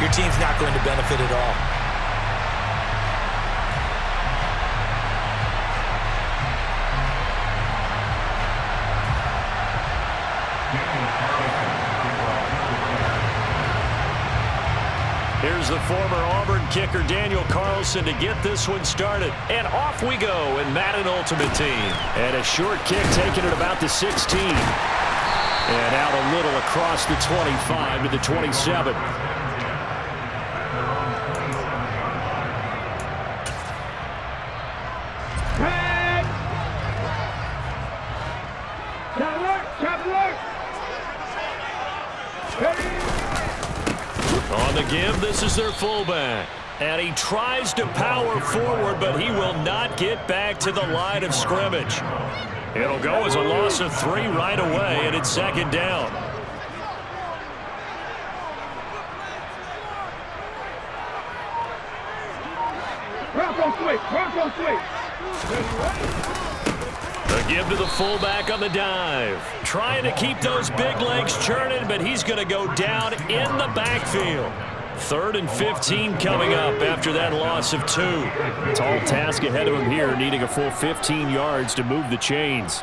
your team's not going to benefit at all. Here's the former Auburn kicker Daniel Carlson to get this one started. And off we go in Madden Ultimate Team. And a short kick taken at about the 16. And out a little across the 25 to the 27. On the give, this is their fullback. And he tries to power forward, but he will not get back to the line of scrimmage. It'll go as a loss of 3 right away, and it's second down. The give to the fullback on the dive. Trying to keep those big legs churning, but he's going to go down in the backfield. 3rd and 15 coming up after that loss of 2. Tall task ahead of him here, needing a full 15 yards to move the chains.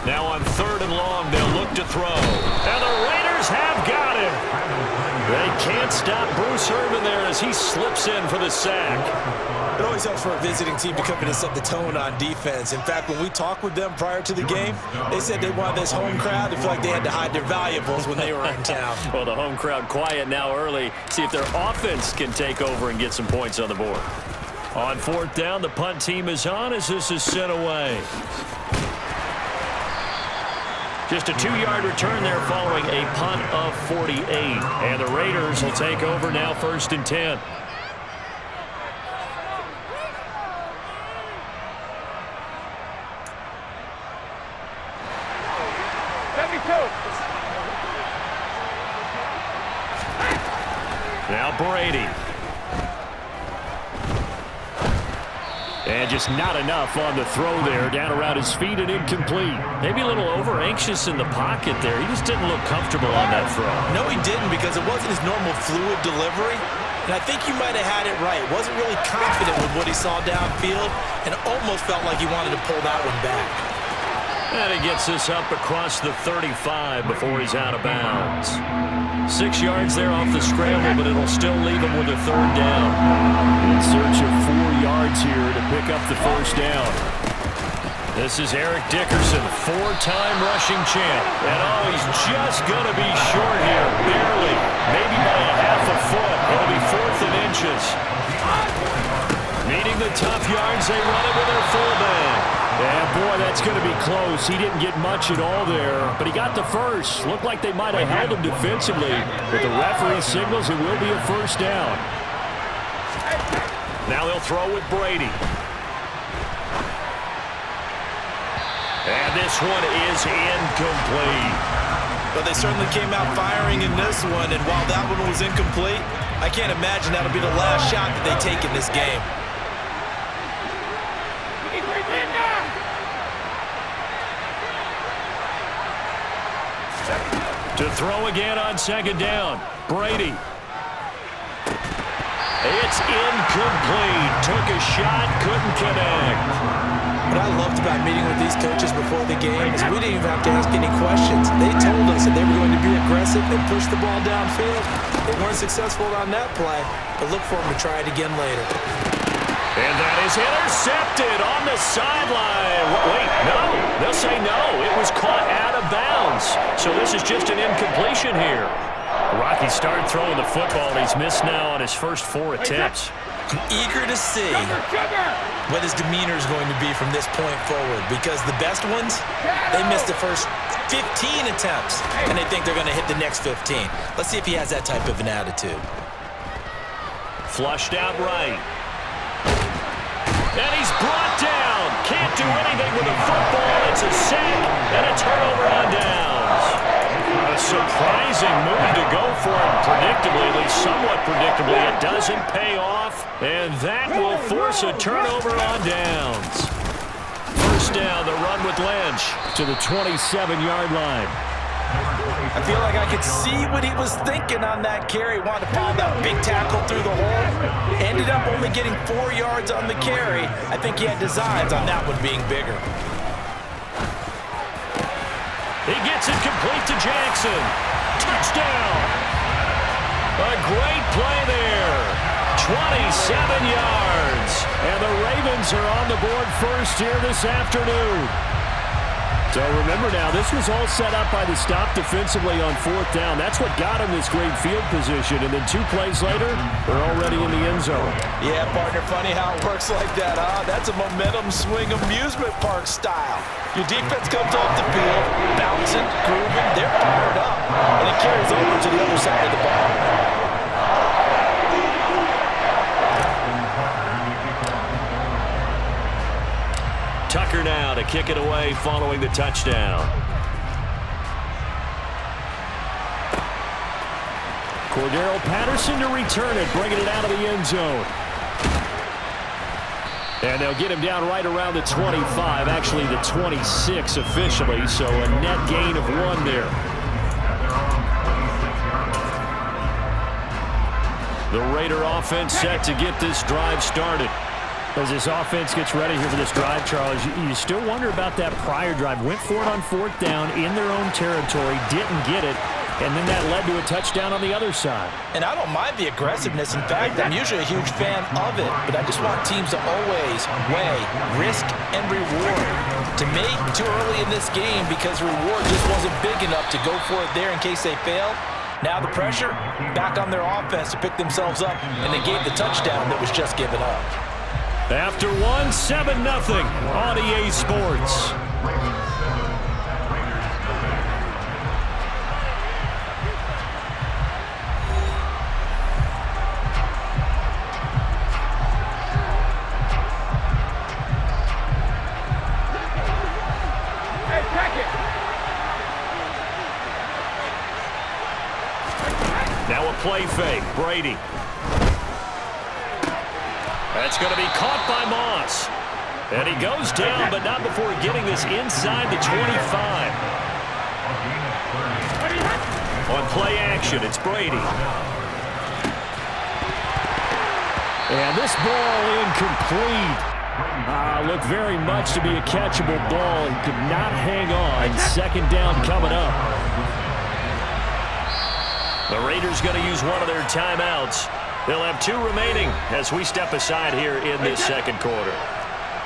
Now on 3rd and long, they'll look to throw. And the Raiders have got him. They can't stop Bruce Irvin there as he slips in for the sack. It always helps for a visiting team to come in and set the tone on defense. In fact, when we talked with them prior to the game, they said they wanted this home crowd to feel like they had to hide their valuables when they were in town. Well, the home crowd quiet now early. See if their offense can take over and get some points on the board. On 4th down, the punt team is on as this is sent away. Just a 2-yard return there following a punt of 48. And the Raiders will take over now 1st and 10. Now Brady. And just not enough on the throw there. Down around his feet and incomplete. Maybe a little over-anxious in the pocket there. He just didn't look comfortable on that throw. No, he didn't, because it wasn't his normal fluid delivery. And I think you might have had it right. Wasn't really confident with what he saw downfield and almost felt like he wanted to pull that one back. And he gets this up across the 35 before he's out of bounds. 6 yards there off the scramble, but it'll still leave him with a 3rd down. In search of 4 yards here to pick up the 1st down. This is Eric Dickerson, 4-time rushing champ. And oh, he's just going to be short here, barely. Maybe by a half a foot. It'll be 4th and inches. Needing the tough yards, they run it with their fullback. Yeah, boy, that's going to be close. He didn't get much at all there, but he got the first. Looked like they might have held him defensively, but the referee signals it will be a 1st down. Now they'll throw with Brady. And this one is incomplete. But they certainly came out firing in this one, and while that one was incomplete, I can't imagine that'll be the last shot that they take in this game. To throw again on 2nd down. Brady. It's incomplete. Took a shot, couldn't connect. What I loved about meeting with these coaches before the game is we didn't even have to ask any questions. They told us that they were going to be aggressive and push the ball downfield. They weren't successful on that play, but look for them to try it again later. And that is intercepted on the sideline. Wait, no. They'll say no. It was caught out of bounds. So this is just an incompletion here. Rocky started throwing the football, and he's missed now on his first 4 attempts. I'm eager to see what his demeanor is going to be from this point forward, because the best ones, they missed the first 15 attempts, and they think they're going to hit the next 15. Let's see if he has that type of an attitude. Flushed out right. And he's brought down. Can't do anything with the football. It's a sack and a turnover on downs. A surprising move to go for him predictably, at least somewhat predictably. It doesn't pay off, and that will force a turnover on downs. 1st down, the run with Lynch to the 27-yard line. I feel like I could see what he was thinking on that carry. Wanted to follow that big tackle through the hole. Ended up only getting 4 yards on the carry. I think he had designs on that one being bigger. He gets it complete to Jackson. Touchdown. A great play there. 27 yards. And the Ravens are on the board first here this afternoon. So remember now, this was all set up by the stop defensively on 4th down. That's what got him this great field position. And then 2 plays later, they're already in the end zone. Yeah, partner, funny how it works like that, huh? That's a momentum swing amusement park style. Your defense comes off the field, bouncing, grooving, they're fired up, and it carries over to the other side of the ball. Tucker now to kick it away following the touchdown. Cordero Patterson to return it, bringing it out of the end zone. And they'll get him down right around the 25, actually the 26 officially, so a net gain of 1 there. The Raider offense set to get this drive started. As this offense gets ready here for this drive, Charles, you still wonder about that prior drive. Went for it on 4th down in their own territory, didn't get it, and then that led to a touchdown on the other side. And I don't mind the aggressiveness. In fact, I'm usually a huge fan of it, but I just want teams to always weigh risk and reward. To me, too early in this game because reward just wasn't big enough to go for it there in case they failed. Now the pressure back on their offense to pick themselves up, and they gave the touchdown that was just given up. After 1, 7-0 on EA Sports. Now a play fake, Brady. That's going to be caught by Moss. And he goes down, but not before getting this inside the 25. On play action, it's Brady. And this ball incomplete. Looked very much to be a catchable ball and could not hang on. 2nd down coming up. The Raiders going to use one of their timeouts. They'll have 2 remaining as we step aside here in this 2nd quarter.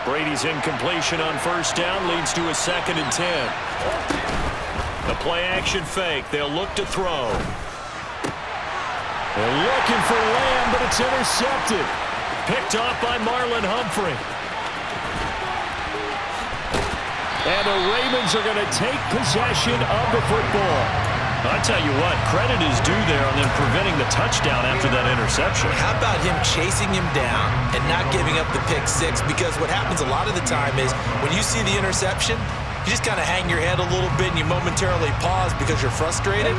Brady's incompletion on 1st down leads to a 2nd and 10. The play-action fake. They'll look to throw. They're looking for Lamb, but it's intercepted. Picked off by Marlon Humphrey. And the Ravens are going to take possession of the football. I tell you what, credit is due there on them preventing the touchdown after that interception. How about him chasing him down and not giving up the pick 6? Because what happens a lot of the time is when you see the interception, you just kind of hang your head a little bit and you momentarily pause because you're frustrated.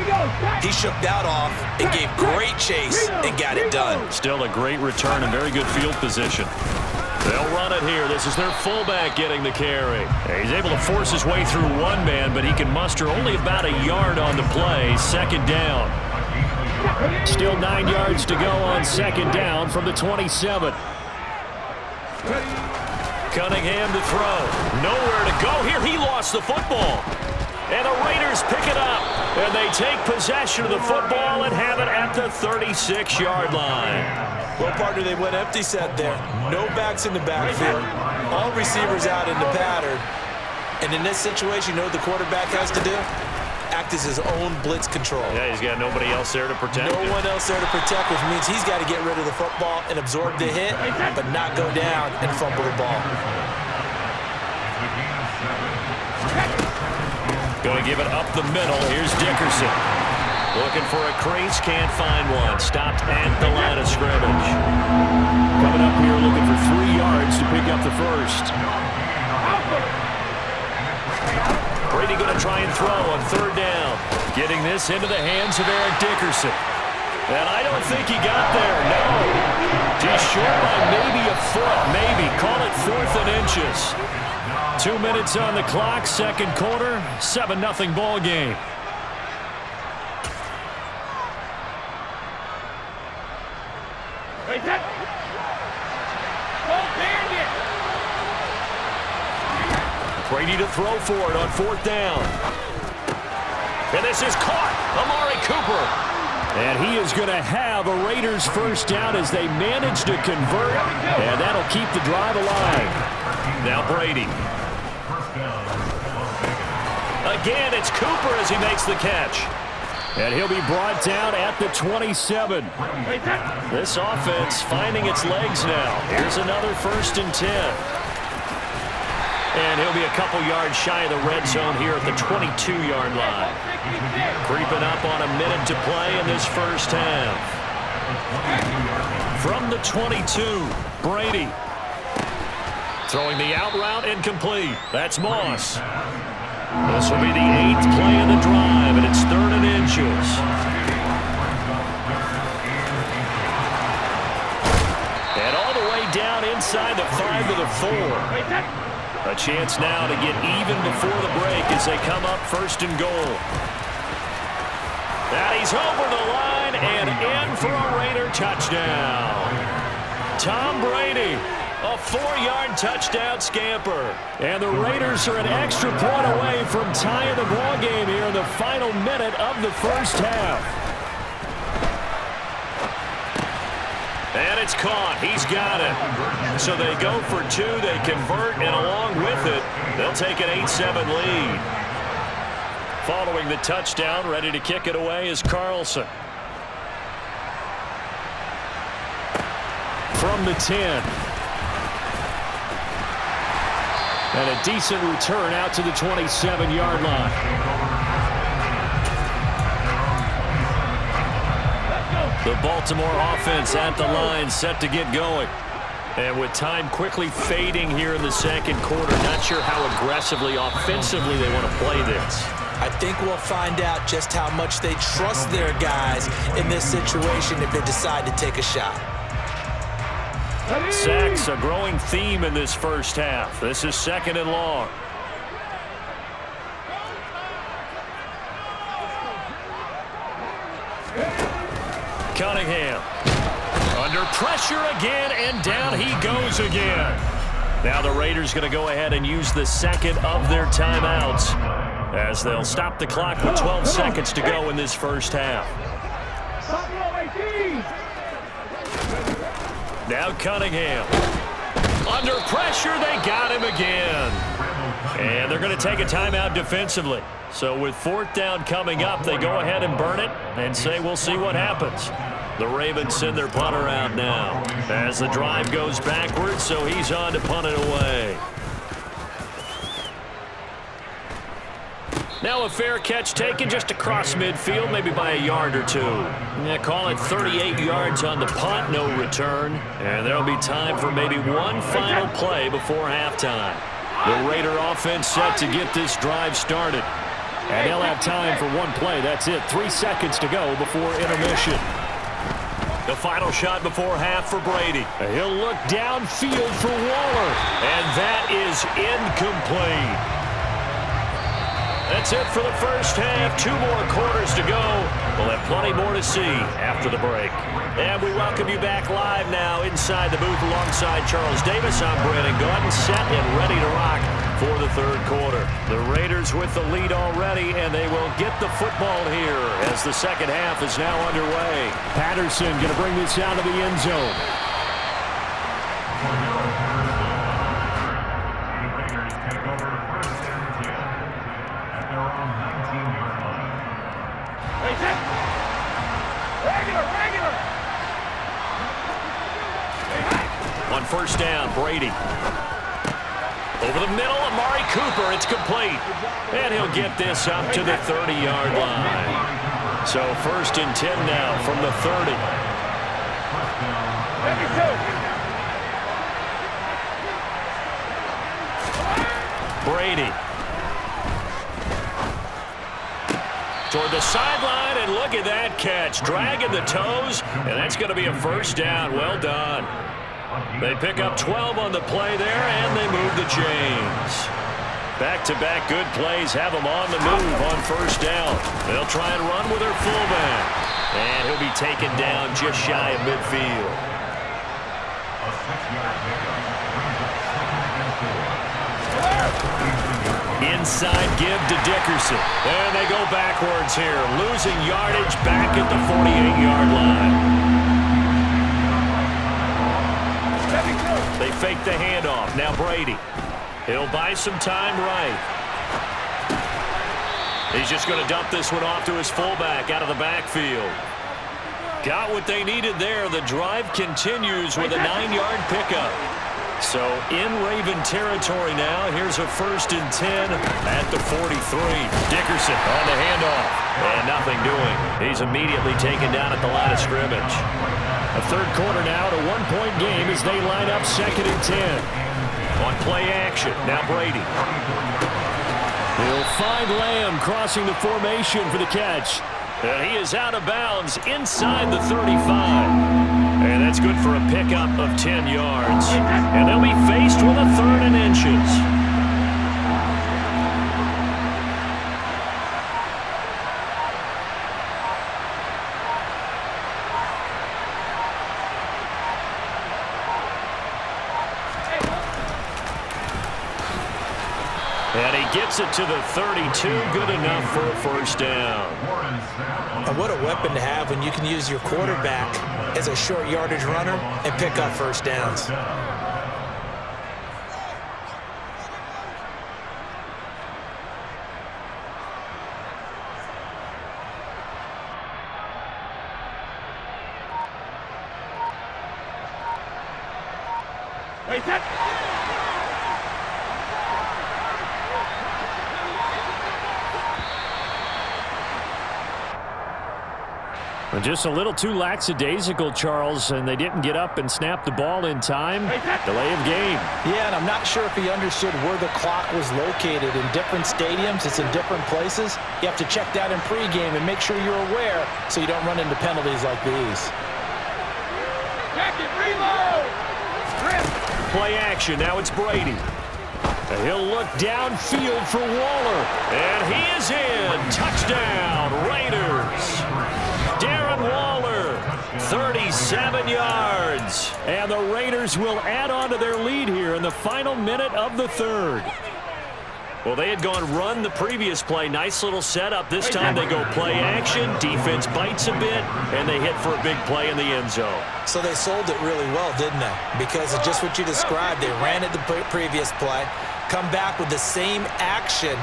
He shook that off and gave great chase and got it done. Still a great return and very good field position. They'll run it here. This is their fullback getting the carry. He's able to force his way through 1 man, but he can muster only about a yard on the play. 2nd down. Still 9 yards to go on 2nd down from the 27. Cunningham to throw. Nowhere to go here. He lost the football. And the Raiders pick it up. And they take possession of the football and have it at the 36-yard line. Well, partner, they went empty set there. No backs in the backfield. All receivers out in the pattern. And in this situation, you know what the quarterback has to do? Act as his own blitz control. Yeah, he's got nobody else there to protect him. No one else there to protect, which means he's got to get rid of the football and absorb the hit, but not go down and fumble the ball. Going to give it up the middle. Here's Dickerson. Looking for a crease, can't find one. Stopped at the line of scrimmage. Coming up here looking for 3 yards to pick up the first. Brady going to try and throw on 3rd down. Getting this into the hands of Eric Dickerson. And I don't think he got there, no. Just short by maybe a foot, maybe. Call it 4th and inches. 2 minutes on the clock, 2nd quarter, 7-0 ball game. Brady to throw for it on 4th down. And this is caught. Amari Cooper. And he is going to have a Raiders first down as they manage to convert. And that'll keep the drive alive. Now Brady. Again, it's Cooper as he makes the catch. And he'll be brought down at the 27. This offense finding its legs now. Here's another 1st and 10. And he'll be a couple yards shy of the red zone here at the 22-yard line. Creeping up on a minute to play in this first half. From the 22, Brady. Throwing the out route incomplete. That's Moss. This will be the 8th play of the drive, and it's 3rd and inches. And all the way down inside the 5 to the 4. A chance now to get even before the break as they come up 1st and goal. And he's over the line and in for a Raider touchdown. Tom Brady, a 4-yard touchdown scamper. And the Raiders are an extra point away from tying the ball game here in the final minute of the first half. And it's caught. He's got it. So they go for 2. They convert, and along with it, they'll take an 8-7 lead. Following the touchdown, ready to kick it away is Carlson. From the 10. And a decent return out to the 27-yard line. The Baltimore offense at the line, set to get going. And with time quickly fading here in the second quarter, not sure how aggressively, offensively they want to play this. I think we'll find out just how much they trust their guys in this situation if they decide to take a shot. Sacks, a growing theme in this first half. This is 2nd and long. Cunningham. Under pressure again, and down he goes again. Now the Raiders going to go ahead and use the 2nd of their timeouts as they'll stop the clock with 12 seconds to go in this first half. Now Cunningham. Under pressure, they got him again. And they're going to take a timeout defensively. So with 4th down coming up, they go ahead and burn it and say we'll see what happens. The Ravens send their punter out now as the drive goes backwards, so he's on to punt it away. Now a fair catch taken just across midfield, maybe by a yard or 2. Yeah, call it 38 yards on the punt, no return. And there'll be time for maybe one final play before halftime. The Raider offense set to get this drive started. And they'll have time for one play. That's it. 3 seconds to go before intermission. The final shot before half for Brady. He'll look downfield for Waller. And that is incomplete. That's it for the first half. 2 more quarters to go. We'll have plenty more to see after the break. And we welcome you back live now inside the booth alongside Charles Davis. I'm Brandon Gaudin, set and ready to rock for the 3rd quarter. The Raiders with the lead already, and they will get the football here as the second half is now underway. Patterson going to bring this out of the end zone. On 1st down, Brady. Over the middle, Amari Cooper. It's complete. And he'll get this up to the 30-yard line. So 1st and 10 now from the 30. Brady. Toward the sideline, and look at that catch. Dragging the toes, and that's going to be a 1st down. Well done. They pick up 12 on the play there, and they move the chains. Back-to-back good plays have them on the move on 1st down. They'll try and run with their fullback. And he'll be taken down just shy of midfield. Inside give to Dickerson. And they go backwards here, losing yardage back at the 48-yard line. They fake the handoff. Now Brady. He'll buy some time right. He's just going to dump this one off to his fullback out of the backfield. Got what they needed there. The drive continues with a 9-yard pickup. So in Raven territory now. Here's a 1st and 10 at the 43. Dickerson on the handoff. And nothing doing. He's immediately taken down at the line of scrimmage. A third quarter now, a 1-point game as they line up 2nd and 10. On play action, now Brady. He'll find Lamb crossing the formation for the catch. And he is out of bounds inside the 35. And that's good for a pickup of 10 yards. And they'll be faced with a 3rd and inches. And he gets it to the 32, good enough for a 1st down. And what a weapon to have when you can use your quarterback as a short yardage runner and pick up 1st downs. Wait, that. Just a little too lackadaisical, Charles, and they didn't get up and snap the ball in time. Delay of game. Yeah, and I'm not sure if he understood where the clock was located. In different stadiums, it's in different places. You have to check that in pregame and make sure you're aware so you don't run into penalties like these. Check it, reload! Play action, now it's Brady. And he'll look downfield for Waller. And he is in. Touchdown, Raiders. Darren Waller, 37 yards. And the Raiders will add on to their lead here in the final minute of the 3rd. Well, they had gone run the previous play. Nice little setup. This time they go play action. Defense bites a bit, and they hit for a big play in the end zone. So they sold it really well, didn't they? Because of just what you described. They ran it the previous play, come back with the same action,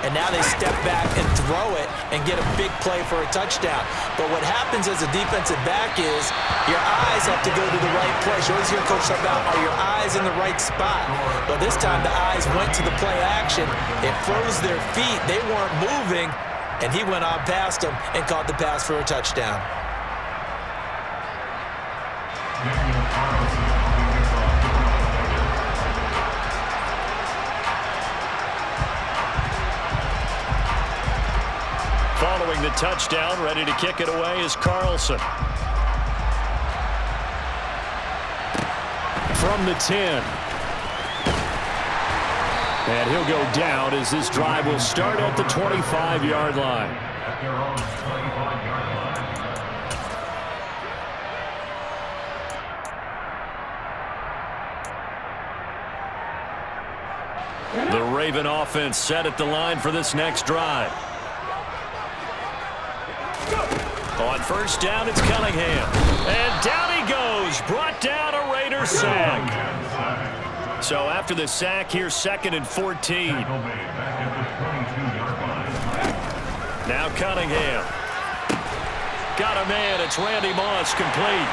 and now they step back and throw it and get a big play for a touchdown. But what happens as a defensive back is your eyes have to go to the right place. You always hear coach talk about, are your eyes in the right spot? Well, this time the eyes went to the play action. It froze their feet. They weren't moving, and he went on past them and caught the pass for a touchdown. Following the touchdown, ready to kick it away is Carlson. From the 10. And he'll go down as this drive will start at the 25-yard line. The Raven offense set at the line for this next drive. On 1st down, it's Cunningham. And down he goes. Brought down a Raiders sack. So after the sack, here's 2nd and 14. Now Cunningham. Got a man. It's Randy Moss, complete.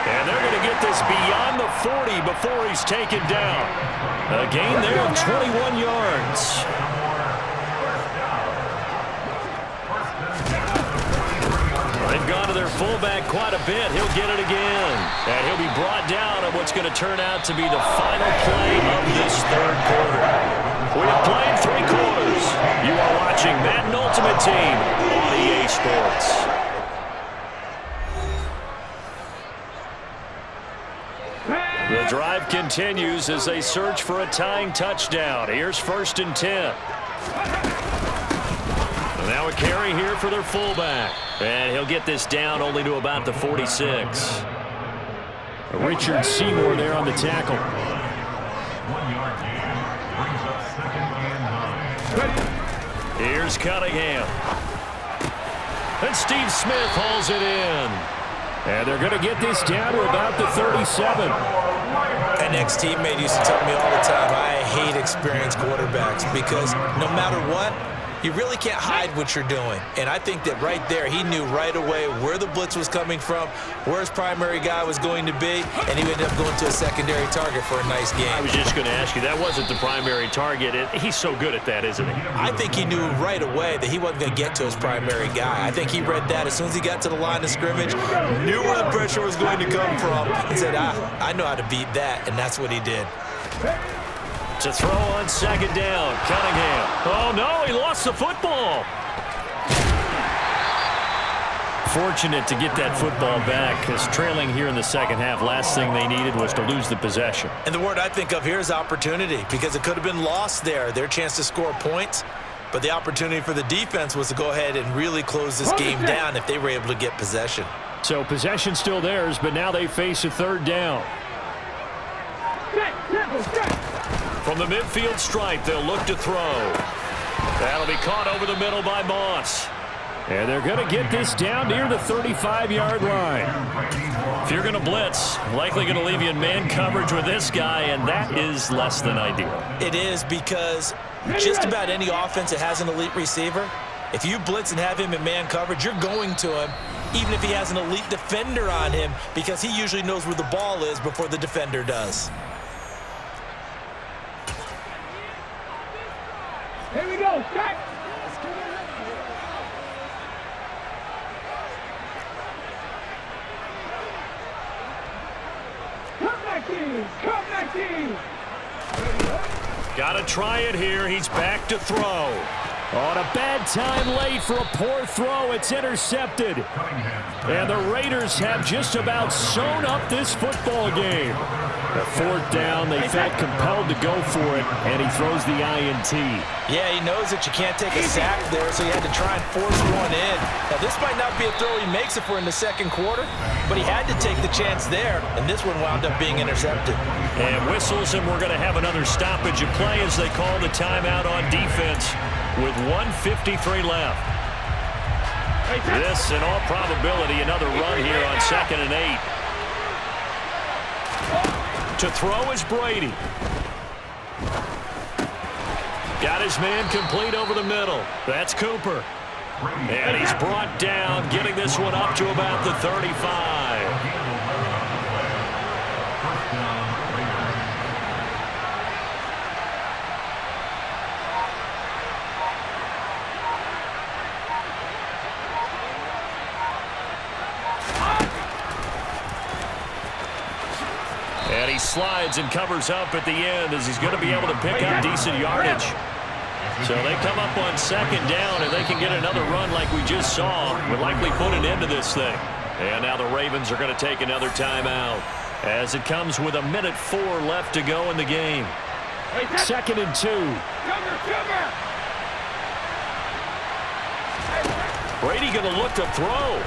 And they're going to get this beyond the 40 before he's taken down. A gain there of 21 yards. They've gone to their fullback quite a bit. He'll get it again. And he'll be brought down at what's going to turn out to be the final play of this 3rd quarter. We have played 3 quarters. You are watching Madden Ultimate Team on EA Sports. The drive continues as they search for a tying touchdown. Here's 1st and 10. Now a carry here for their fullback. And he'll get this down only to about the 46. Richard Seymour there on the tackle. 1 yard gain. Brings up 2nd and 9. Here's Cunningham. And Steve Smith hauls it in. And they're going to get this down to about the 37. An ex-teammate used to tell me all the time, I hate experienced quarterbacks because no matter what, you really can't hide what you're doing. And I think that right there, he knew right away where the blitz was coming from, where his primary guy was going to be, and he ended up going to a secondary target for a nice game. I was just going to ask you, that wasn't the primary target. He's so good at that, isn't he? I think he knew right away that he wasn't going to get to his primary guy. I think he read that as soon as he got to the line of scrimmage, knew where the pressure was going to come from, and said, I know how to beat that, and that's what he did. To throw on 2nd down, Cunningham. Oh, no, he lost the football. Fortunate to get that football back, because trailing here in the second half, last thing they needed was to lose the possession. And the word I think of here is opportunity, because it could have been lost there, their chance to score points. But the opportunity for the defense was to go ahead and really close this game down if they were able to get possession. So possession still theirs, but now they face a 3rd down. From the midfield stripe, they'll look to throw. That'll be caught over the middle by Moss. And they're going to get this down near the 35-yard line. If you're going to blitz, likely going to leave you in man coverage with this guy, and that is less than ideal. It is, because just about any offense that has an elite receiver, if you blitz and have him in man coverage, you're going to him, even if he has an elite defender on him, because he usually knows where the ball is before the defender does. Here we go. Back. Come back, team. Come back, team. Got to try it here. He's back to throw. On a bad time late for a poor throw. It's intercepted. And the Raiders have just about sewn up this football game. A 4th down, they felt compelled to go for it, and he throws the INT. Yeah, he knows that you can't take a sack there, so he had to try and force one in. Now, this might not be a throw he makes if we're in the 2nd quarter, but he had to take the chance there, and this one wound up being intercepted. And whistles, and we're going to have another stoppage of play as they call the timeout on defense with 1:53 left. This, in all probability, another run here on 2nd and 8. To throw is Brady. Got his man complete over the middle. That's Cooper. And he's brought down, getting this one up to about the 35. And he slides and covers up at the end as he's going to be able to pick up decent yardage. So they come up on 2nd down, and they can get another run like we just saw. Would likely put an end to this thing. And now the Ravens are going to take another timeout as it comes with 1:04 left to go in the game. 2nd and 2. Brady going to look to throw.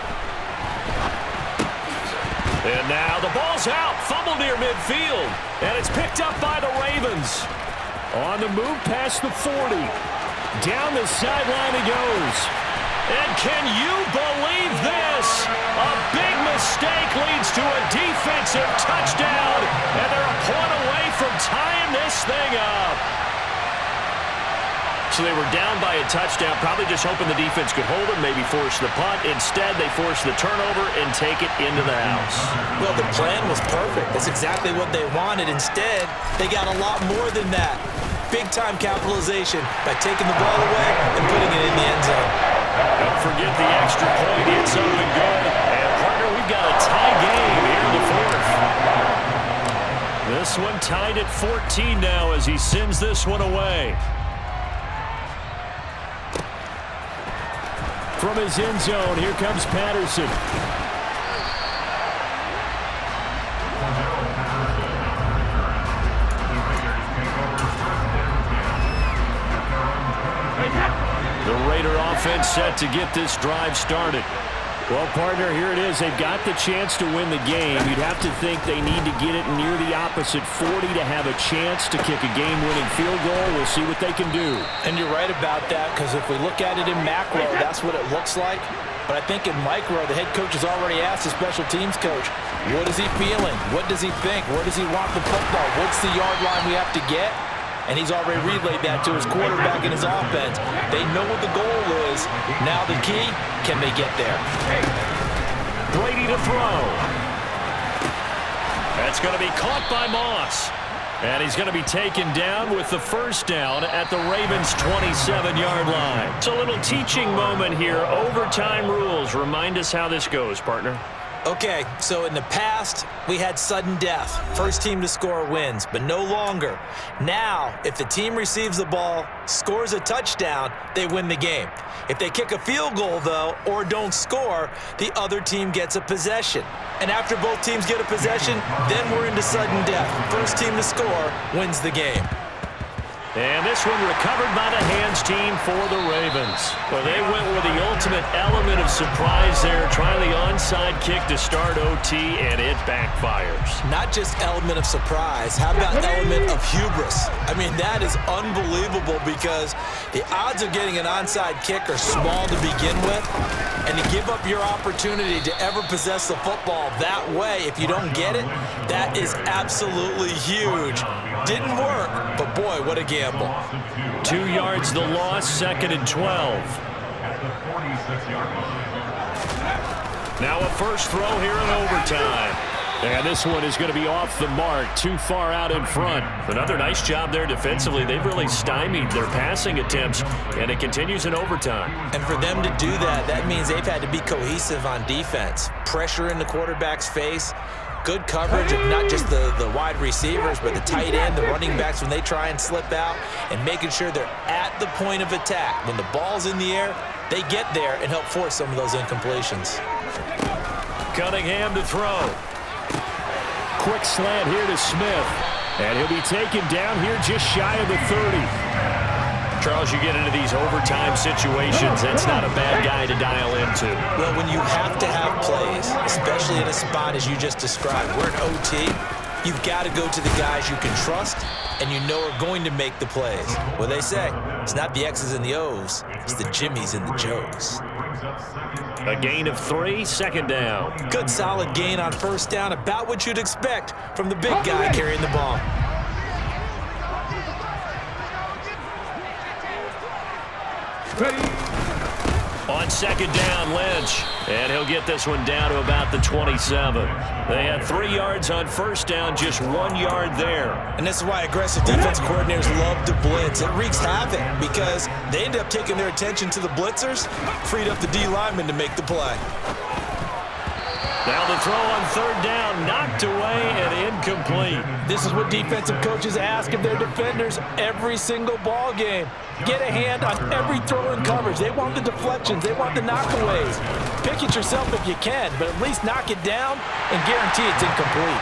And now the ball's out. Fumble near midfield. And it's picked up by the Ravens. On the move past the 40. Down the sideline he goes. And can you believe this? A big mistake leads to a defensive touchdown. And they're a point away from tying this thing up. So they were down by a touchdown, probably just hoping the defense could hold it, maybe force the punt. Instead, they force the turnover and take it into the house. Well, the plan was perfect. That's exactly what they wanted. Instead, they got a lot more than that. Big-time capitalization by taking the ball away and putting it in the end zone. Don't forget the extra point. It's up and good. And, partner, we've got a tie game here in the 4th. This one tied at 14 now as he sends this one away. From his end zone, here comes Patterson. The Raider offense set to get this drive started. Well, partner, here it is. They've got the chance to win the game. You'd have to think they need to get it near the opposite 40 to have a chance to kick a game-winning field goal. We'll see what they can do. And you're right about that, because if we look at it in macro, that's what it looks like. But I think in micro, the head coach has already asked the special teams coach, what is he feeling? What does he think? Where does he want the football? What's the yard line we have to get? And he's already relayed that to his quarterback in his offense. They know what the goal is. Now the key, can they get there? Brady to throw. That's going to be caught by Moss. And he's going to be taken down with the first down at the Ravens' 27-yard line. It's a little teaching moment here. Overtime rules. Remind us how this goes, partner. Okay, so in the past, we had sudden death. First team to score wins, but no longer. Now, if the team receives the ball, scores a touchdown, they win the game. If they kick a field goal, though, or don't score, the other team gets a possession. And after both teams get a possession, then we're into sudden death. First team to score wins the game. And this one recovered by the hands team for the Ravens. Well, they went with the ultimate element of surprise there, trying the onside kick to start OT, and it backfires. Not just element of surprise, how about element of hubris? I mean, that is unbelievable because the odds of getting an onside kick are small to begin with, and to give up your opportunity to ever possess the football that way, if you don't get it, that is absolutely huge. Didn't work, but boy, what a gamble. 2 yards the loss, 2nd and 12. Now a first throw here in overtime. And this one is going to be off the mark, too far out in front. Another nice job there defensively. They've really stymied their passing attempts, and it continues in overtime. And for them to do that, that means they've had to be cohesive on defense. Pressure in the quarterback's face. Good coverage of not just the wide receivers, but the tight end, the running backs when they try and slip out, and making sure they're at the point of attack. When the ball's in the air, they get there and help force some of those incompletions. Cunningham to throw. Quick slant here to Smith. And he'll be taken down here just shy of the 30. Charles, you get into these overtime situations, that's not a bad guy to dial into. Well, when you have to have plays, especially in a spot as you just described, we're in OT, you've got to go to the guys you can trust and you know are going to make the plays. What they say, it's not the X's and the O's, it's the Jimmies and the Joes. A gain of 3, 2nd down. Good solid gain on first down, about what you'd expect from the big guy carrying the ball. On 2nd down, Lynch. And he'll get this one down to about the 27. They had 3 yards on first down, just 1 yard there. And this is why aggressive defense coordinators love to blitz. It wreaks havoc because they end up taking their attention to the blitzers, freed up the D lineman to make the play. Now the throw on 3rd down, knocked away and incomplete. This is what defensive coaches ask of their defenders every single ball game. Get a hand on every throw in coverage. They want the deflections. They want the knockaways. Pick it yourself if you can, but at least knock it down and guarantee it's incomplete.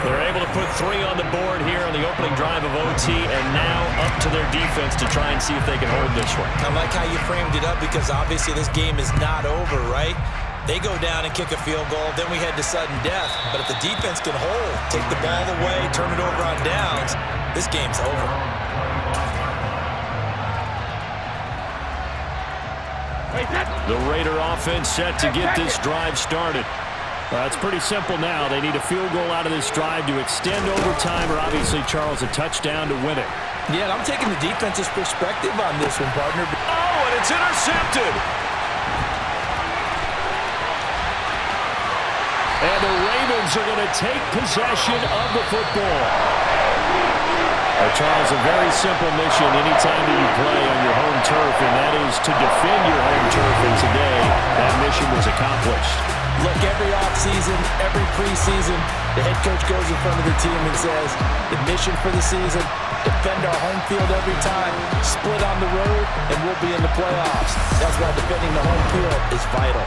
They're able to put 3 on the board here on the opening drive of OT, and now up to their defense to try and see if they can hold this one. I like how you framed it up because obviously this game is not over, right? They go down and kick a field goal, then we head to sudden death. But if the defense can hold, take the ball away, turn it over on downs, this game's over. The Raider offense set to get this drive started. It's pretty simple now. They need a field goal out of this drive to extend overtime, or obviously, Charles, a touchdown to win it. Yeah, and I'm taking the defense's perspective on this one, partner. Oh, and it's intercepted. And the Ravens are going to take possession of the football. Charles, a very simple mission anytime that you play on your home turf, and that is to defend your home turf. And today, that mission was accomplished. Look, every offseason, every preseason, the head coach goes in front of the team and says, the mission for the season, defend our home field every time, split on the road, and we'll be in the playoffs. That's why defending the home field is vital.